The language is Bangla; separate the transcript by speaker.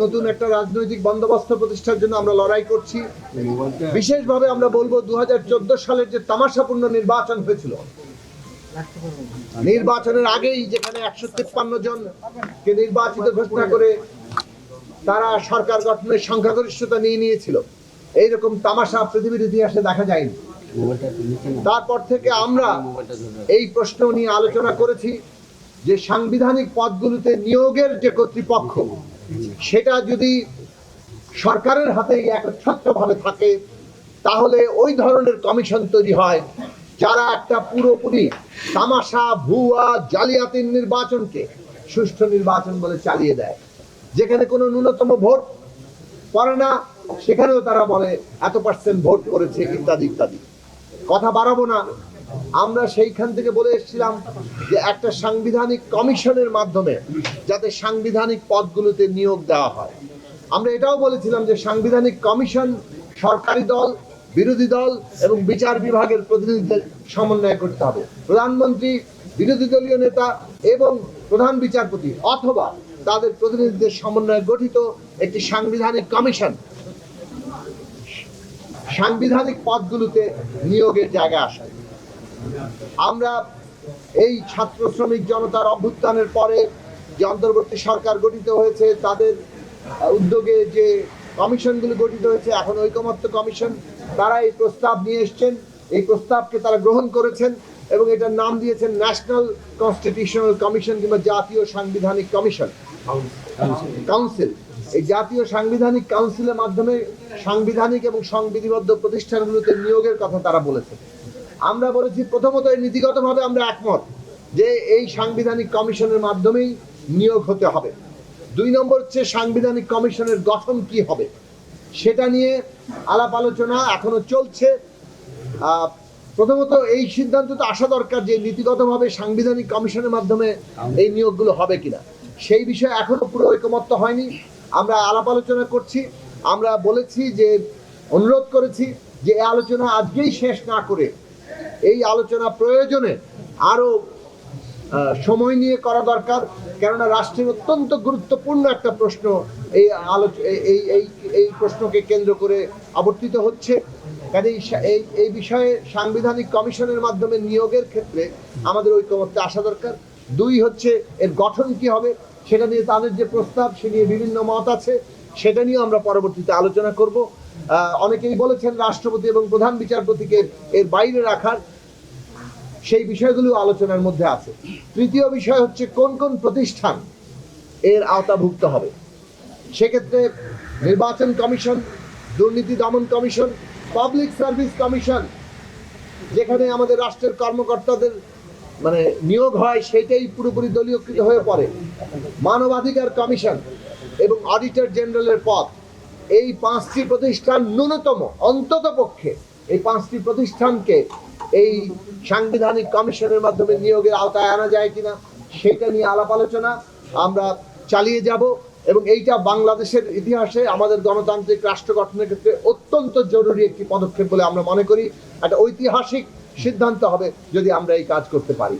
Speaker 1: নতুন একটা রাজনৈতিক বন্দোবস্ত প্রতিষ্ঠার জন্য আমরা লড়াই করছি। বিশেষভাবে আমরা বলবো 2014 সালের যে তামাশাপূর্ণ নির্বাচন হয়েছিল, নির্বাচনের আগেই যেখানে 153 জনকে নির্বাচিত ঘোষণা করে তারা সরকার গঠনের সংখ্যাগরিষ্ঠতা নিয়ে নিয়েছিল, এইরকম তামাশা পৃথিবীর ইতিহাসে দেখা যায়নি। তারপর থেকে আমরা এই প্রশ্ন নিয়ে আলোচনা করেছি যে সাংবিধানিক পদগুলোতে নিয়োগের যে কর্তৃপক্ষ, সেটা যদি সরকারের হাতে একচ্ছত্রভাবে থাকে, তাহলে ওই ধরনের কমিশন তৈরি হয় যারা একটা পুরোপুরি তামাশা, ভুয়া, জালিয়াতির নির্বাচনকে সুষ্ঠু নির্বাচন বলে চালিয়ে দেয়। যেখানে কোনো ন্যূনতম ভোট পড়ে না, সেখানেও তারা বলে এত % ভোট করেছে, ইত্যাদি ইত্যাদি। কথা বাড়াবো না। আমরা সেইখান থেকে বলে এসেছিলাম যে একটা সাংবিধানিক কমিশনের মাধ্যমে যাতে সাংবিধানিক পদগুলোতে নিয়োগ দেওয়া হয়। আমরা এটাও বলেছিলাম যে সাংবিধানিক কমিশন সরকারি দল, বিরোধী দল এবং বিচার বিভাগের প্রতিনিধিদের সমন্বয় করতে হবে। প্রধানমন্ত্রী, বিরোধী দলীয় নেতা এবং প্রধান বিচারপতি অথবা তাদের প্রতিনিধিদের সমন্বয়ে গঠিত একটি সাংবিধানিক কমিশন সাংবিধানিক পদগুলোতে নিয়োগের জায়গা আসে। আমরা এই ছাত্র শ্রমিক জনতার অভ্যুত্থানের পরে যে অন্তর্বর্তী সরকার গঠিত হয়েছে, তাদের উদ্যোগে যে কমিশনগুলো গঠিত হয়েছে, এখন ঐকমত্য কমিশন, তারা এই প্রস্তাব নিয়ে এসছেন। এই প্রস্তাবকে তারা গ্রহণ করেছেন এবং এটার নাম দিয়েছেন ন্যাশনাল কনস্টিটিউশনাল কমিশন কিংবা জাতীয় সাংবিধানিক কমিশন কাউন্সিল। এই জাতীয় সাংবিধানিক কাউন্সিলের মাধ্যমে সাংবিধানিক এবং সংবিধিবদ্ধ প্রতিষ্ঠানগুলোতে নিয়োগের কথা তারা বলেছে। আমরা বলেছি প্রথমত এই নীতিগতভাবে আমরা একমত যে এই সাংবিধানিক কমিশনের মাধ্যমেই নিয়োগ হতে হবে। 2 নম্বর হচ্ছে সাংবিধানিক কমিশনের গঠন কি হবে, সেটা নিয়ে আলাপ আলোচনা এখনো চলছে। প্রথমত এই সিদ্ধান্ত তো আসা দরকার যে নীতিগতভাবে সাংবিধানিক কমিশনের মাধ্যমে এই নিয়োগগুলো হবে কিনা, সেই বিষয়ে এখনো পুরো ঐকমত্য হয়নি। আমরা আলাপ আলোচনা করছি। আমরা বলেছি যে, অনুরোধ করেছি যে এই আলোচনা আজকেই শেষ না করে এই আলোচনা প্রয়োজনে আরো সময় নিয়ে করা দরকার, কেননা রাষ্ট্রের অত্যন্ত গুরুত্বপূর্ণ একটা প্রশ্ন এই প্রশ্নকে কেন্দ্র করে আবর্তিত হচ্ছে। কাজে এই বিষয়ে সাংবিধানিক কমিশনের মাধ্যমে নিয়োগের ক্ষেত্রে আমাদের ঐকমত্য আসা দরকার। 2 হচ্ছে এর গঠন কি হবে, সেটা নিয়ে তাদের যে প্রস্তাব, সে নিয়ে বিভিন্ন মত আছে, সেটা নিয়ে আমরা পরবর্তীতে আলোচনা করব। অনেকেই বলেছেন রাষ্ট্রপতি এবং প্রধান বিচারপতিকে এর বাইরে রাখার, সেই বিষয়গুলো আলোচনার মধ্যে আছে। 3য় বিষয় হচ্ছে কোন কোন প্রতিষ্ঠান এর আওতাভুক্ত হবে। সেক্ষেত্রে নির্বাচন কমিশন, দুর্নীতি দমন কমিশন, পাবলিক সার্ভিস কমিশন, যেখানে আমাদের রাষ্ট্রের কর্মকর্তাদের নিয়োগ হয় সেটাই পুরোপুরি দলীয়কৃত হয়ে পড়ে, মানবাধিকার কমিশন এবং অডিটর জেনারেলের পদ। এই 5টি প্রতিষ্ঠান ন্যূনতম, অন্তত পক্ষে এই 5টি প্রতিষ্ঠানকে এই সাংবিধানিক কমিশনের মাধ্যমে নিয়োগের আওতায় আনা যায় কিনা, সেটা নিয়ে আলাপ আলোচনা আমরা চালিয়ে যাব। এবং এইটা বাংলাদেশের ইতিহাসে আমাদের গণতান্ত্রিক রাষ্ট্র গঠনের ক্ষেত্রে অত্যন্ত জরুরি একটি পদক্ষেপ বলে আমরা মনে করি। একটা ঐতিহাসিক সিদ্ধান্ত হবে যদি আমরা এই কাজ করতে পারি।